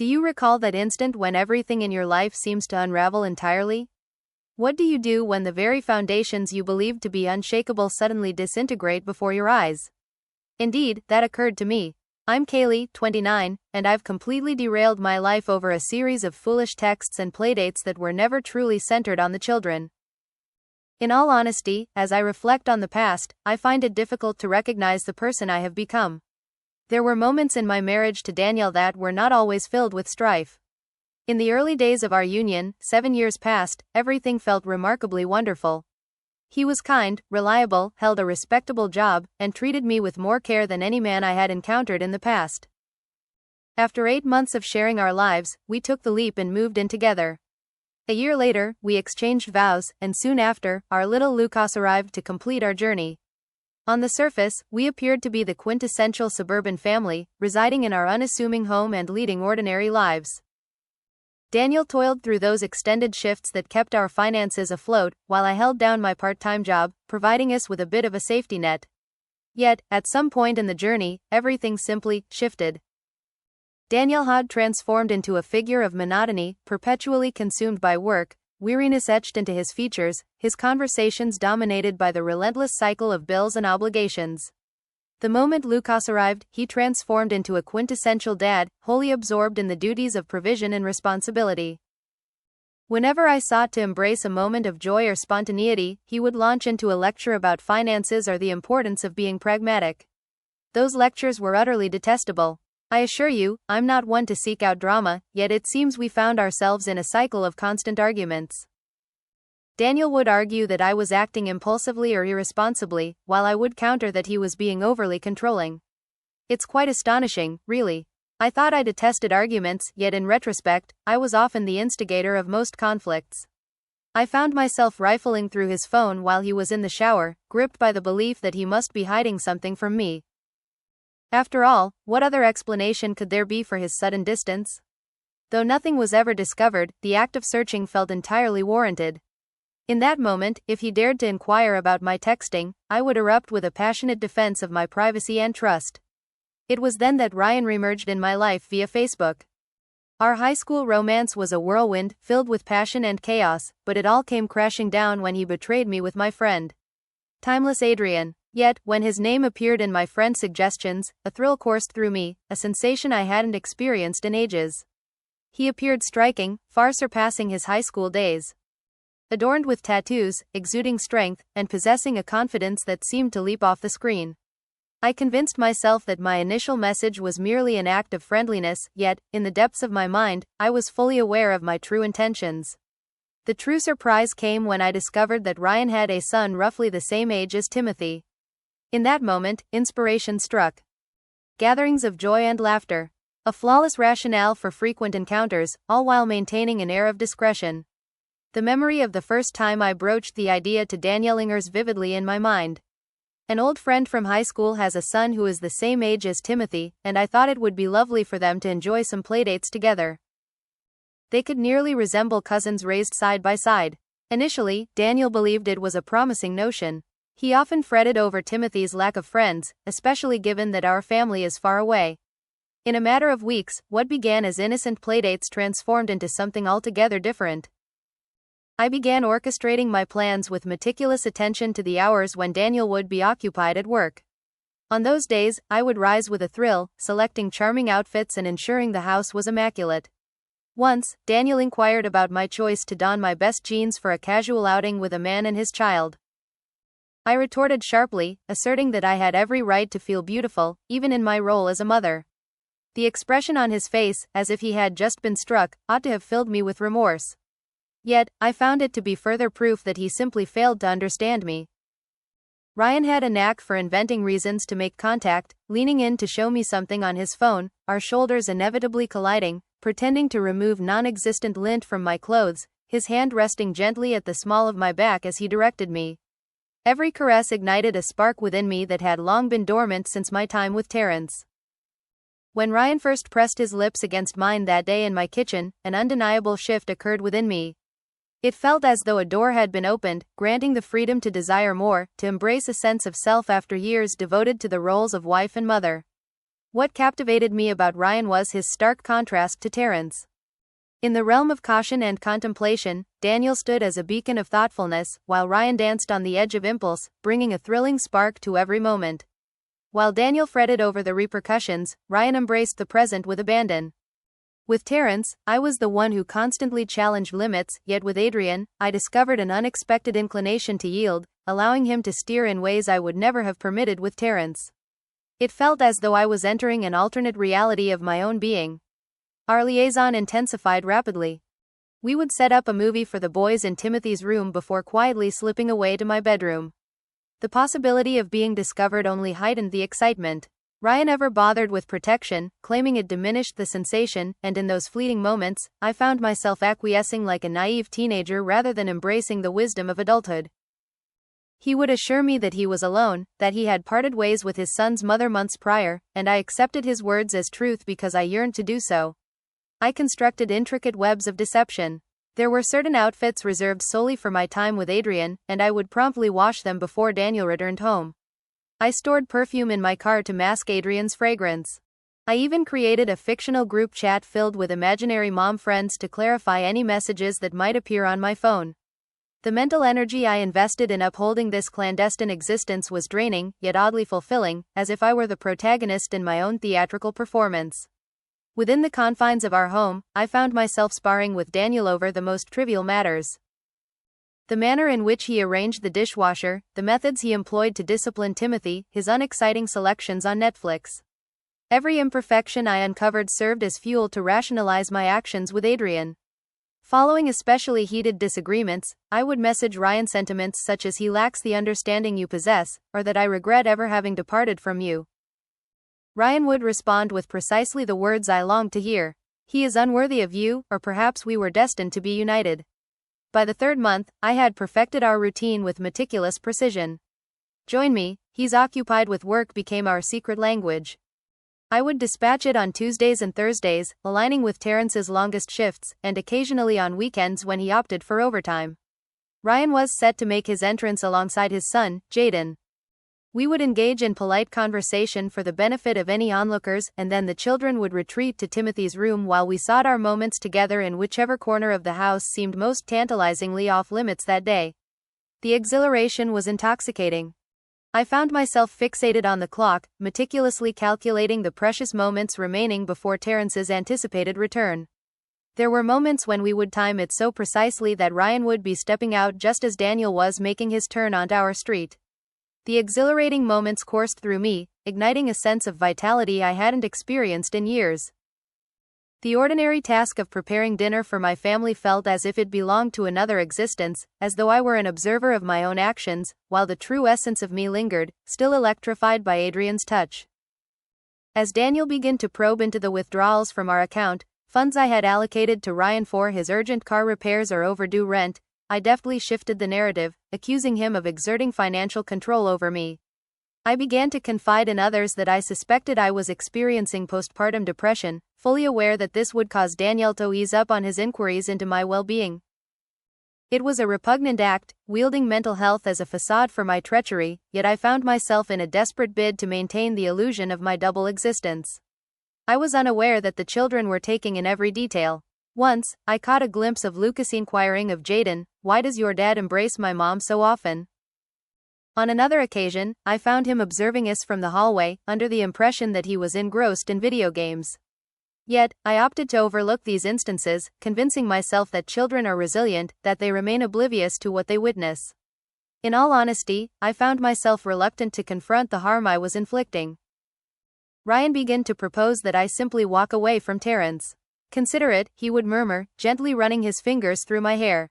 Do you recall that instant when everything in your life seems to unravel entirely? What do you do when the very foundations you believed to be unshakable suddenly disintegrate before your eyes? Indeed, that occurred to me. I'm Kaylee, 29, and I've completely derailed my life over a series of foolish texts and playdates that were never truly centered on the children. In all honesty, as I reflect on the past, I find it difficult to recognize the person I have become. There were moments in my marriage to Daniel that were not always filled with strife. In the early days of our union, 7 years past, everything felt remarkably wonderful. He was kind, reliable, held a respectable job, and treated me with more care than any man I had encountered in the past. After 8 months of sharing our lives, we took the leap and moved in together. A year later, we exchanged vows, and soon after, our little Lucas arrived to complete our journey. On the surface, we appeared to be the quintessential suburban family, residing in our unassuming home and leading ordinary lives. Daniel toiled through those extended shifts that kept our finances afloat, while I held down my part-time job, providing us with a bit of a safety net. Yet, at some point in the journey, everything simply shifted. Daniel had transformed into a figure of monotony, perpetually consumed by work, weariness etched into his features, his conversations dominated by the relentless cycle of bills and obligations. The moment Lucas arrived, he transformed into a quintessential dad, wholly absorbed in the duties of provision and responsibility. Whenever I sought to embrace a moment of joy or spontaneity, he would launch into a lecture about finances or the importance of being pragmatic. Those lectures were utterly detestable. I assure you, I'm not one to seek out drama, yet it seems we found ourselves in a cycle of constant arguments. Daniel would argue that I was acting impulsively or irresponsibly, while I would counter that he was being overly controlling. It's quite astonishing, really. I thought I detested arguments, yet in retrospect, I was often the instigator of most conflicts. I found myself rifling through his phone while he was in the shower, gripped by the belief that he must be hiding something from me. After all, what other explanation could there be for his sudden distance? Though nothing was ever discovered, the act of searching felt entirely warranted. In that moment, if he dared to inquire about my texting, I would erupt with a passionate defense of my privacy and trust. It was then that Ryan reemerged in my life via Facebook. Our high school romance was a whirlwind, filled with passion and chaos, but it all came crashing down when he betrayed me with my friend. Timeless Adrian. Yet, when his name appeared in my friend's suggestions, a thrill coursed through me, a sensation I hadn't experienced in ages. He appeared striking, far surpassing his high school days. Adorned with tattoos, exuding strength, and possessing a confidence that seemed to leap off the screen. I convinced myself that my initial message was merely an act of friendliness, yet, in the depths of my mind, I was fully aware of my true intentions. The true surprise came when I discovered that Ryan had a son roughly the same age as Timothy. In that moment, inspiration struck. Gatherings of joy and laughter. A flawless rationale for frequent encounters, all while maintaining an air of discretion. The memory of the first time I broached the idea to Daniel lingers vividly in my mind. An old friend from high school has a son who is the same age as Timothy, and I thought it would be lovely for them to enjoy some playdates together. They could nearly resemble cousins raised side by side. Initially, Daniel believed it was a promising notion. He often fretted over Timothy's lack of friends, especially given that our family is far away. In a matter of weeks, what began as innocent playdates transformed into something altogether different. I began orchestrating my plans with meticulous attention to the hours when Daniel would be occupied at work. On those days, I would rise with a thrill, selecting charming outfits and ensuring the house was immaculate. Once, Daniel inquired about my choice to don my best jeans for a casual outing with a man and his child. I retorted sharply, asserting that I had every right to feel beautiful, even in my role as a mother. The expression on his face, as if he had just been struck, ought to have filled me with remorse. Yet, I found it to be further proof that he simply failed to understand me. Ryan had a knack for inventing reasons to make contact, leaning in to show me something on his phone, our shoulders inevitably colliding, pretending to remove non-existent lint from my clothes, his hand resting gently at the small of my back as he directed me. Every caress ignited a spark within me that had long been dormant since my time with Terrence. When Ryan first pressed his lips against mine that day in my kitchen, an undeniable shift occurred within me. It felt as though a door had been opened, granting the freedom to desire more, to embrace a sense of self after years devoted to the roles of wife and mother. What captivated me about Ryan was his stark contrast to Terrence. In the realm of caution and contemplation, Daniel stood as a beacon of thoughtfulness, while Ryan danced on the edge of impulse, bringing a thrilling spark to every moment. While Daniel fretted over the repercussions, Ryan embraced the present with abandon. With Terrence, I was the one who constantly challenged limits, yet with Adrian, I discovered an unexpected inclination to yield, allowing him to steer in ways I would never have permitted with Terrence. It felt as though I was entering an alternate reality of my own being. Our liaison intensified rapidly. We would set up a movie for the boys in Timothy's room before quietly slipping away to my bedroom. The possibility of being discovered only heightened the excitement. Ryan never bothered with protection, claiming it diminished the sensation, and in those fleeting moments, I found myself acquiescing like a naive teenager rather than embracing the wisdom of adulthood. He would assure me that he was alone, that he had parted ways with his son's mother months prior, and I accepted his words as truth because I yearned to do so. I constructed intricate webs of deception. There were certain outfits reserved solely for my time with Adrian, and I would promptly wash them before Daniel returned home. I stored perfume in my car to mask Adrian's fragrance. I even created a fictional group chat filled with imaginary mom friends to clarify any messages that might appear on my phone. The mental energy I invested in upholding this clandestine existence was draining, yet oddly fulfilling, as if I were the protagonist in my own theatrical performance. Within the confines of our home, I found myself sparring with Daniel over the most trivial matters. The manner in which he arranged the dishwasher, the methods he employed to discipline Timothy, his unexciting selections on Netflix. Every imperfection I uncovered served as fuel to rationalize my actions with Adrian. Following especially heated disagreements, I would message Ryan sentiments such as "he lacks the understanding you possess," or "that I regret ever having departed from you." Ryan would respond with precisely the words I longed to hear. "He is unworthy of you," or "perhaps we were destined to be united." By the third month, I had perfected our routine with meticulous precision. "Join me, he's occupied with work" became our secret language. I would dispatch it on Tuesdays and Thursdays, aligning with Terrence's longest shifts, and occasionally on weekends when he opted for overtime. Ryan was set to make his entrance alongside his son, Jaden. We would engage in polite conversation for the benefit of any onlookers, and then the children would retreat to Timothy's room while we sought our moments together in whichever corner of the house seemed most tantalizingly off limits that day. The exhilaration was intoxicating. I found myself fixated on the clock, meticulously calculating the precious moments remaining before Terrence's anticipated return. There were moments when we would time it so precisely that Ryan would be stepping out just as Daniel was making his turn onto our street. The exhilarating moments coursed through me, igniting a sense of vitality I hadn't experienced in years. The ordinary task of preparing dinner for my family felt as if it belonged to another existence, as though I were an observer of my own actions, while the true essence of me lingered, still electrified by Adrian's touch. As Daniel began to probe into the withdrawals from our account, funds I had allocated to Ryan for his urgent car repairs or overdue rent, I deftly shifted the narrative, accusing him of exerting financial control over me. I began to confide in others that I suspected I was experiencing postpartum depression, fully aware that this would cause Daniel to ease up on his inquiries into my well-being. It was a repugnant act, wielding mental health as a facade for my treachery, yet I found myself in a desperate bid to maintain the illusion of my double existence. I was unaware that the children were taking in every detail. Once, I caught a glimpse of Lucas inquiring of Jaden, "Why does your dad embrace my mom so often?" On another occasion, I found him observing us from the hallway, under the impression that he was engrossed in video games. Yet, I opted to overlook these instances, convincing myself that children are resilient, that they remain oblivious to what they witness. In all honesty, I found myself reluctant to confront the harm I was inflicting. Ryan began to propose that I simply walk away from Terrence. "Consider it," he would murmur, gently running his fingers through my hair.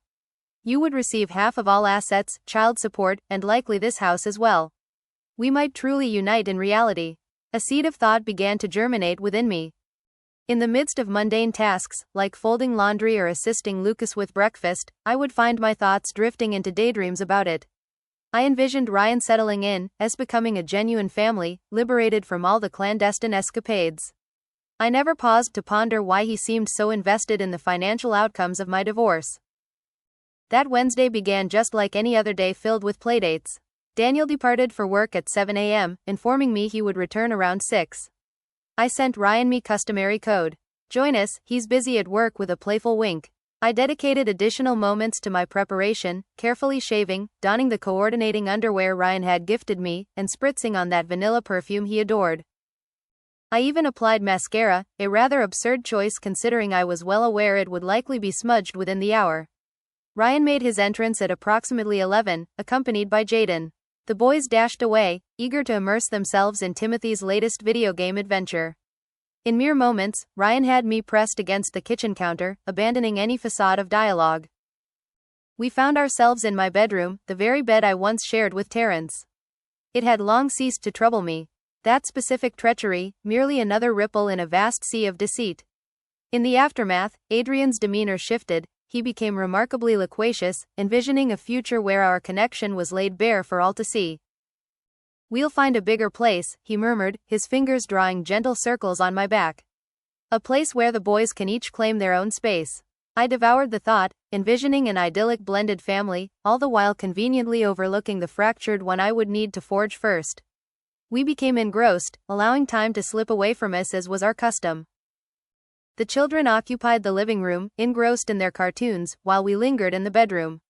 "You would receive half of all assets, child support, and likely this house as well. We might truly unite in reality." A seed of thought began to germinate within me. In the midst of mundane tasks, like folding laundry or assisting Lucas with breakfast, I would find my thoughts drifting into daydreams about it. I envisioned Ryan settling in, as becoming a genuine family, liberated from all the clandestine escapades. I never paused to ponder why he seemed so invested in the financial outcomes of my divorce. That Wednesday began just like any other day, filled with playdates. Daniel departed for work at 7 a.m., informing me he would return around 6. I sent Ryan me customary code. Join us, he's busy at work with a playful wink. I dedicated additional moments to my preparation, carefully shaving, donning the coordinating underwear Ryan had gifted me, and spritzing on that vanilla perfume he adored. I even applied mascara, a rather absurd choice considering I was well aware it would likely be smudged within the hour. Ryan made his entrance at approximately 11, accompanied by Jaden. The boys dashed away, eager to immerse themselves in Timothy's latest video game adventure. In mere moments, Ryan had me pressed against the kitchen counter, abandoning any facade of dialogue. We found ourselves in my bedroom, the very bed I once shared with Terrence. It had long ceased to trouble me. That specific treachery, merely another ripple in a vast sea of deceit. In the aftermath, Adrian's demeanor shifted, he became remarkably loquacious, envisioning a future where our connection was laid bare for all to see. "We'll find a bigger place," he murmured, his fingers drawing gentle circles on my back. "A place where the boys can each claim their own space." I devoured the thought, envisioning an idyllic blended family, all the while conveniently overlooking the fractured one I would need to forge first. We became engrossed, allowing time to slip away from us as was our custom. The children occupied the living room, engrossed in their cartoons, while we lingered in the bedroom.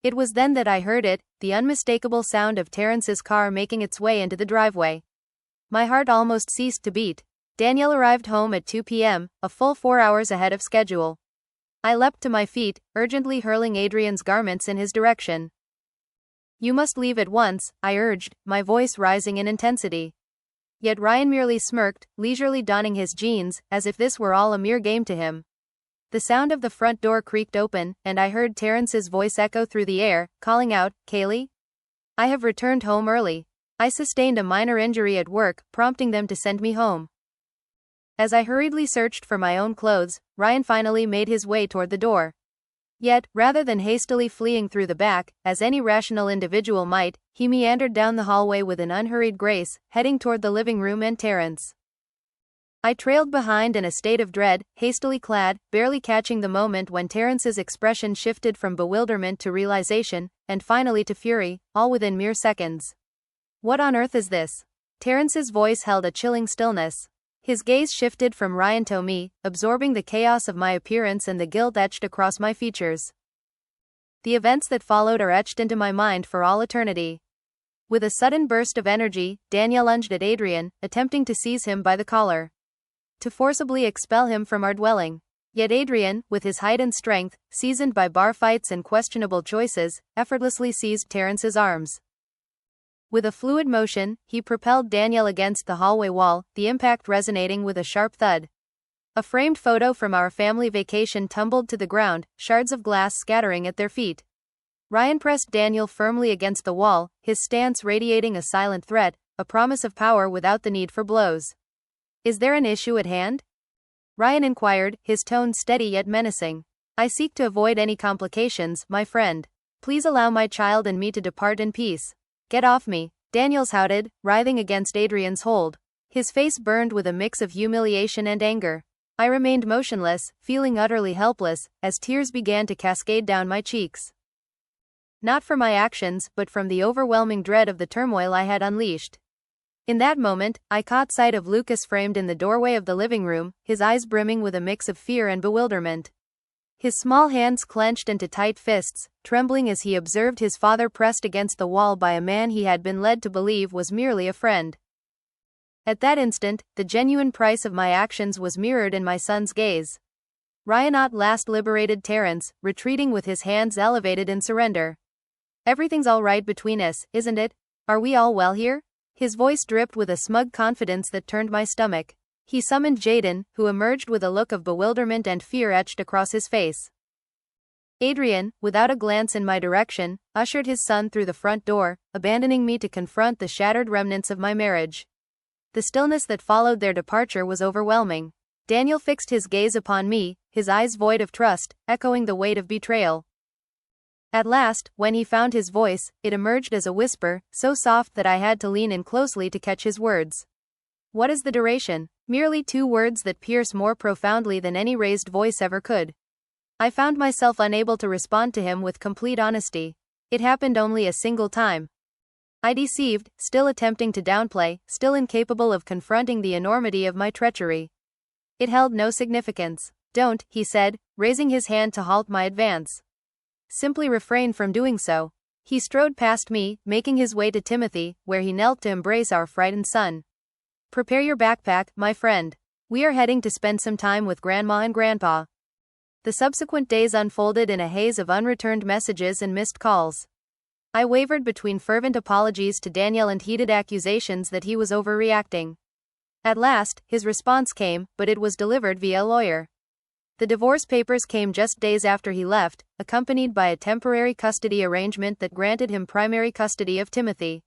It was then that I heard it, the unmistakable sound of Terrence's car making its way into the driveway. My heart almost ceased to beat. Daniel arrived home at 2 p.m., a full 4 hours ahead of schedule. I leapt to my feet, urgently hurling Adrian's garments in his direction. "You must leave at once," I urged, my voice rising in intensity. Yet Ryan merely smirked, leisurely donning his jeans, as if this were all a mere game to him. The sound of the front door creaked open, and I heard Terrence's voice echo through the air, calling out, "Kaylee? I have returned home early. I sustained a minor injury at work, prompting them to send me home." As I hurriedly searched for my own clothes, Ryan finally made his way toward the door. Yet, rather than hastily fleeing through the back, as any rational individual might, he meandered down the hallway with an unhurried grace, heading toward the living room and Terrence. I trailed behind in a state of dread, hastily clad, barely catching the moment when Terrence's expression shifted from bewilderment to realization, and finally to fury, all within mere seconds. "What on earth is this?" Terrence's voice held a chilling stillness. His gaze shifted from Ryan to me, absorbing the chaos of my appearance and the guilt etched across my features. The events that followed are etched into my mind for all eternity. With a sudden burst of energy, Daniel lunged at Adrian, attempting to seize him by the collar, to forcibly expel him from our dwelling. Yet Adrian, with his height and strength, seasoned by bar fights and questionable choices, effortlessly seized Terrence's arms. With a fluid motion, he propelled Daniel against the hallway wall, the impact resonating with a sharp thud. A framed photo from our family vacation tumbled to the ground, shards of glass scattering at their feet. Ryan pressed Daniel firmly against the wall, his stance radiating a silent threat, a promise of power without the need for blows. "Is there an issue at hand?" Ryan inquired, his tone steady yet menacing. "I seek to avoid any complications, my friend. Please allow my child and me to depart in peace." "Get off me," Daniel shouted, writhing against Adrian's hold. His face burned with a mix of humiliation and anger. I remained motionless, feeling utterly helpless, as tears began to cascade down my cheeks. Not for my actions, but from the overwhelming dread of the turmoil I had unleashed. In that moment, I caught sight of Lucas framed in the doorway of the living room, his eyes brimming with a mix of fear and bewilderment. His small hands clenched into tight fists, trembling as he observed his father pressed against the wall by a man he had been led to believe was merely a friend. At that instant, the genuine price of my actions was mirrored in my son's gaze. Ryan at last liberated Terrence, retreating with his hands elevated in surrender. "Everything's all right between us, isn't it? Are we all well here?" His voice dripped with a smug confidence that turned my stomach. He summoned Jaden, who emerged with a look of bewilderment and fear etched across his face. Adrian, without a glance in my direction, ushered his son through the front door, abandoning me to confront the shattered remnants of my marriage. The stillness that followed their departure was overwhelming. Daniel fixed his gaze upon me, his eyes void of trust, echoing the weight of betrayal. At last, when he found his voice, it emerged as a whisper, so soft that I had to lean in closely to catch his words. "What is the duration?" Merely 2 words that pierce more profoundly than any raised voice ever could. I found myself unable to respond to him with complete honesty. "It happened only a single time." I deceived, still attempting to downplay, still incapable of confronting the enormity of my treachery. It held no significance. Don't, he said, raising his hand to halt my advance. Simply refrain from doing so. He strode past me, making his way to Timothy, where he knelt to embrace our frightened son. Prepare your backpack, my friend. We are heading to spend some time with Grandma and Grandpa. The subsequent days unfolded in a haze of unreturned messages and missed calls. I wavered between fervent apologies to Daniel and heated accusations that he was overreacting. At last, his response came, but it was delivered via a lawyer. The divorce papers came just days after he left, accompanied by a temporary custody arrangement that granted him primary custody of Timothy.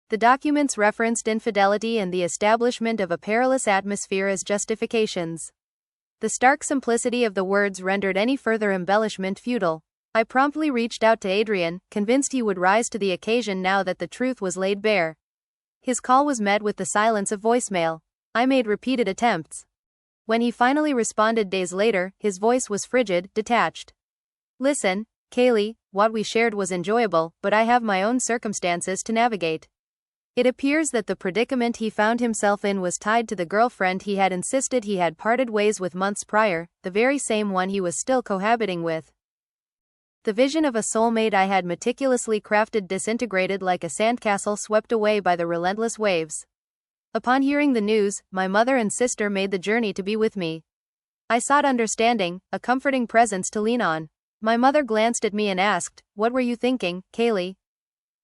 The documents referenced infidelity and the establishment of a perilous atmosphere as justifications. The stark simplicity of the words rendered any further embellishment futile. I promptly reached out to Adrian, convinced he would rise to the occasion now that the truth was laid bare. His call was met with the silence of voicemail. I made repeated attempts. When he finally responded days later, his voice was frigid, detached. Listen, Kaylee, what we shared was enjoyable, but I have my own circumstances to navigate. It appears that the predicament he found himself in was tied to the girlfriend he had insisted he had parted ways with months prior, the very same one he was still cohabiting with. The vision of a soulmate I had meticulously crafted disintegrated like a sandcastle swept away by the relentless waves. Upon hearing the news, my mother and sister made the journey to be with me. I sought understanding, a comforting presence to lean on. My mother glanced at me and asked, "What were you thinking, Kaylee?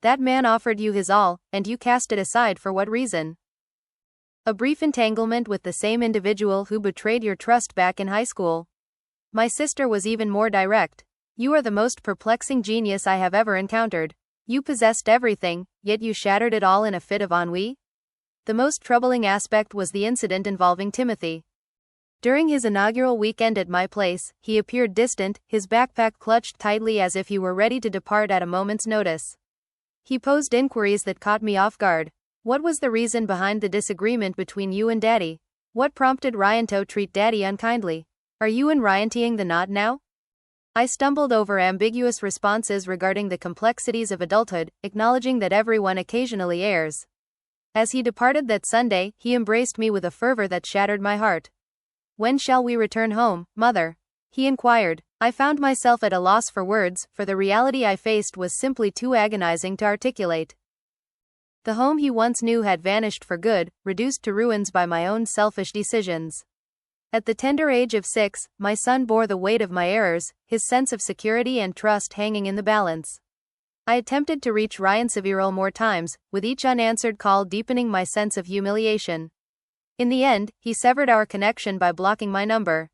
That man offered you his all, and you cast it aside for what reason?" A brief entanglement with the same individual who betrayed your trust back in high school. My sister was even more direct. "You are the most perplexing genius I have ever encountered. You possessed everything, yet you shattered it all in a fit of ennui?" The most troubling aspect was the incident involving Timothy. During his inaugural weekend at my place, he appeared distant, his backpack clutched tightly as if he were ready to depart at a moment's notice. He posed inquiries that caught me off guard. "What was the reason behind the disagreement between you and Daddy? What prompted Ryan to treat Daddy unkindly? Are you and Ryan tying the knot now?" I stumbled over ambiguous responses regarding the complexities of adulthood, acknowledging that everyone occasionally errs. As he departed that Sunday, he embraced me with a fervor that shattered my heart. "When shall we return home, Mother?" he inquired. I found myself at a loss for words, for the reality I faced was simply too agonizing to articulate. The home he once knew had vanished for good, reduced to ruins by my own selfish decisions. At the tender age of 6, my son bore the weight of my errors, his sense of security and trust hanging in the balance. I attempted to reach Ryan several more times, with each unanswered call deepening my sense of humiliation. In the end, he severed our connection by blocking my number.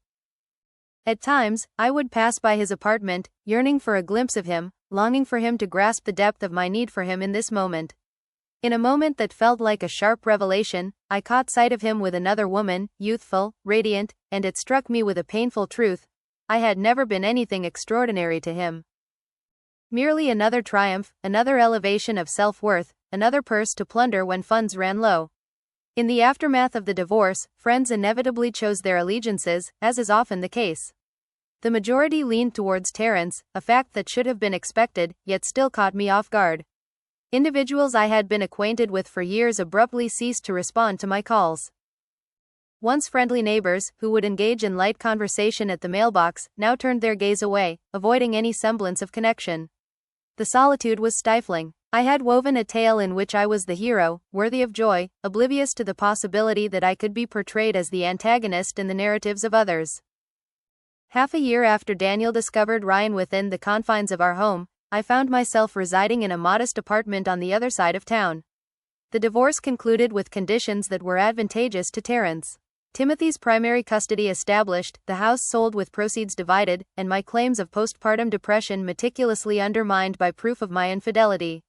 At times, I would pass by his apartment, yearning for a glimpse of him, longing for him to grasp the depth of my need for him in this moment. In a moment that felt like a sharp revelation, I caught sight of him with another woman, youthful, radiant, and it struck me with a painful truth. I had never been anything extraordinary to him. Merely another triumph, another elevation of self-worth, another purse to plunder when funds ran low. In the aftermath of the divorce, friends inevitably chose their allegiances, as is often the case. The majority leaned towards Terrence, a fact that should have been expected, yet still caught me off guard. Individuals I had been acquainted with for years abruptly ceased to respond to my calls. Once friendly neighbors, who would engage in light conversation at the mailbox, now turned their gaze away, avoiding any semblance of connection. The solitude was stifling. I had woven a tale in which I was the hero, worthy of joy, oblivious to the possibility that I could be portrayed as the antagonist in the narratives of others. Half a year after Daniel discovered Ryan within the confines of our home, I found myself residing in a modest apartment on the other side of town. The divorce concluded with conditions that were advantageous to Terrence. Timothy's primary custody established, the house sold with proceeds divided, and my claims of postpartum depression meticulously undermined by proof of my infidelity.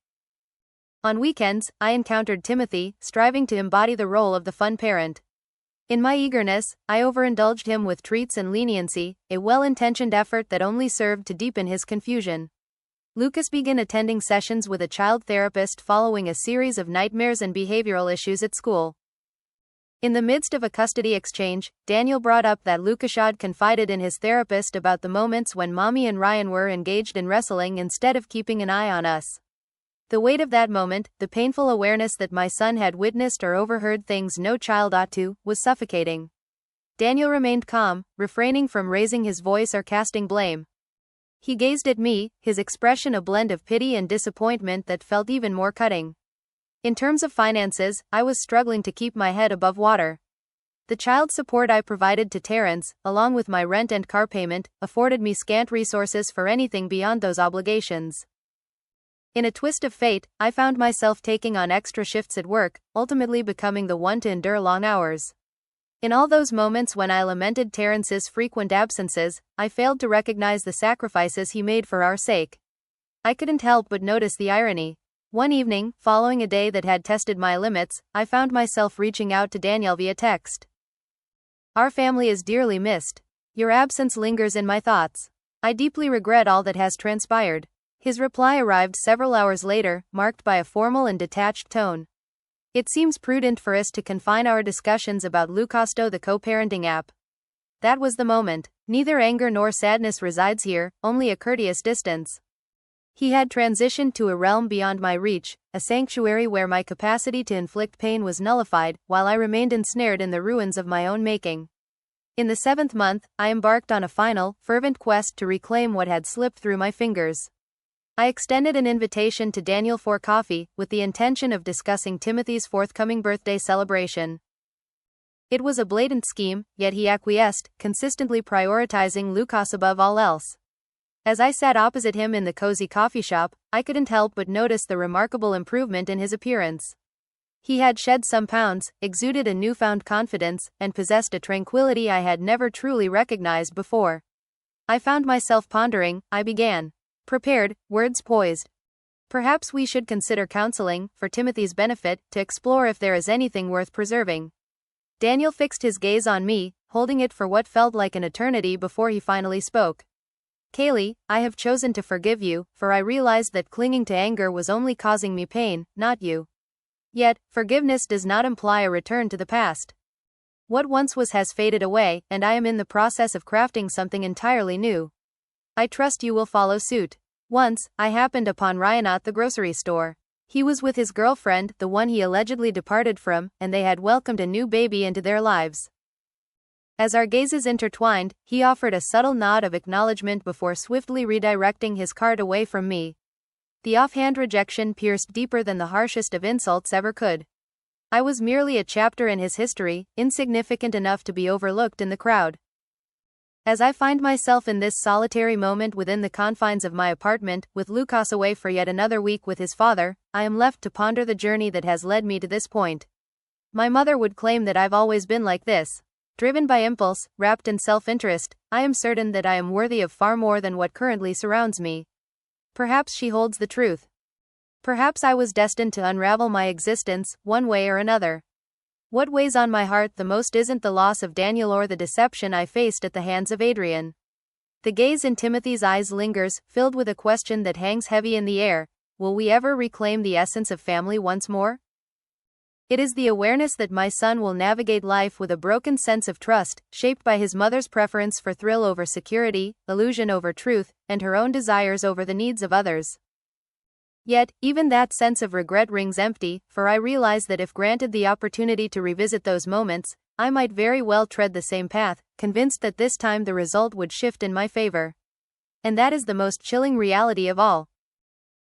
On weekends, I encountered Timothy, striving to embody the role of the fun parent. In my eagerness, I overindulged him with treats and leniency, a well-intentioned effort that only served to deepen his confusion. Lucas began attending sessions with a child therapist following a series of nightmares and behavioral issues at school. In the midst of a custody exchange, Daniel brought up that Lucas had confided in his therapist about the moments when Mommy and Ryan were engaged in wrestling instead of keeping an eye on us. The weight of that moment, the painful awareness that my son had witnessed or overheard things no child ought to, was suffocating. Daniel remained calm, refraining from raising his voice or casting blame. He gazed at me, his expression a blend of pity and disappointment that felt even more cutting. In terms of finances, I was struggling to keep my head above water. The child support I provided to Terrence, along with my rent and car payment, afforded me scant resources for anything beyond those obligations. In a twist of fate, I found myself taking on extra shifts at work, ultimately becoming the one to endure long hours. In all those moments when I lamented Terrence's frequent absences, I failed to recognize the sacrifices he made for our sake. I couldn't help but notice the irony. One evening, following a day that had tested my limits, I found myself reaching out to Daniel via text. "Our family is dearly missed. Your absence lingers in my thoughts. I deeply regret all that has transpired." His reply arrived several hours later, marked by a formal and detached tone. "It seems prudent for us to confine our discussions about Lucasto, the co-parenting app." That was the moment. Neither anger nor sadness resides here, only a courteous distance. He had transitioned to a realm beyond my reach, a sanctuary where my capacity to inflict pain was nullified, while I remained ensnared in the ruins of my own making. In the 7th month, I embarked on a final, fervent quest to reclaim what had slipped through my fingers. I extended an invitation to Daniel for coffee, with the intention of discussing Timothy's forthcoming birthday celebration. It was a blatant scheme, yet he acquiesced, consistently prioritizing Lucas above all else. As I sat opposite him in the cozy coffee shop, I couldn't help but notice the remarkable improvement in his appearance. He had shed some pounds, exuded a newfound confidence, and possessed a tranquility I had never truly recognized before. I found myself pondering. I began. Prepared, words poised. "Perhaps we should consider counseling, for Timothy's benefit, to explore if there is anything worth preserving." Daniel fixed his gaze on me, holding it for what felt like an eternity before he finally spoke. "Kaylee, I have chosen to forgive you, for I realized that clinging to anger was only causing me pain, not you. Yet, forgiveness does not imply a return to the past. What once was has faded away, and I am in the process of crafting something entirely new. I trust you will follow suit." Once, I happened upon Ryan at the grocery store. He was with his girlfriend, the one he allegedly departed from, and they had welcomed a new baby into their lives. As our gazes intertwined, he offered a subtle nod of acknowledgement before swiftly redirecting his cart away from me. The offhand rejection pierced deeper than the harshest of insults ever could. I was merely a chapter in his history, insignificant enough to be overlooked in the crowd. As I find myself in this solitary moment within the confines of my apartment, with Lucas away for yet another week with his father, I am left to ponder the journey that has led me to this point. My mother would claim that I've always been like this. Driven by impulse, wrapped in self-interest, I am certain that I am worthy of far more than what currently surrounds me. Perhaps she holds the truth. Perhaps I was destined to unravel my existence, one way or another. What weighs on my heart the most isn't the loss of Daniel or the deception I faced at the hands of Adrian. The gaze in Timothy's eyes lingers, filled with a question that hangs heavy in the air. Will we ever reclaim the essence of family once more? It is the awareness that my son will navigate life with a broken sense of trust, shaped by his mother's preference for thrill over security, illusion over truth, and her own desires over the needs of others. Yet, even that sense of regret rings empty, for I realize that if granted the opportunity to revisit those moments, I might very well tread the same path, convinced that this time the result would shift in my favor. And that is the most chilling reality of all.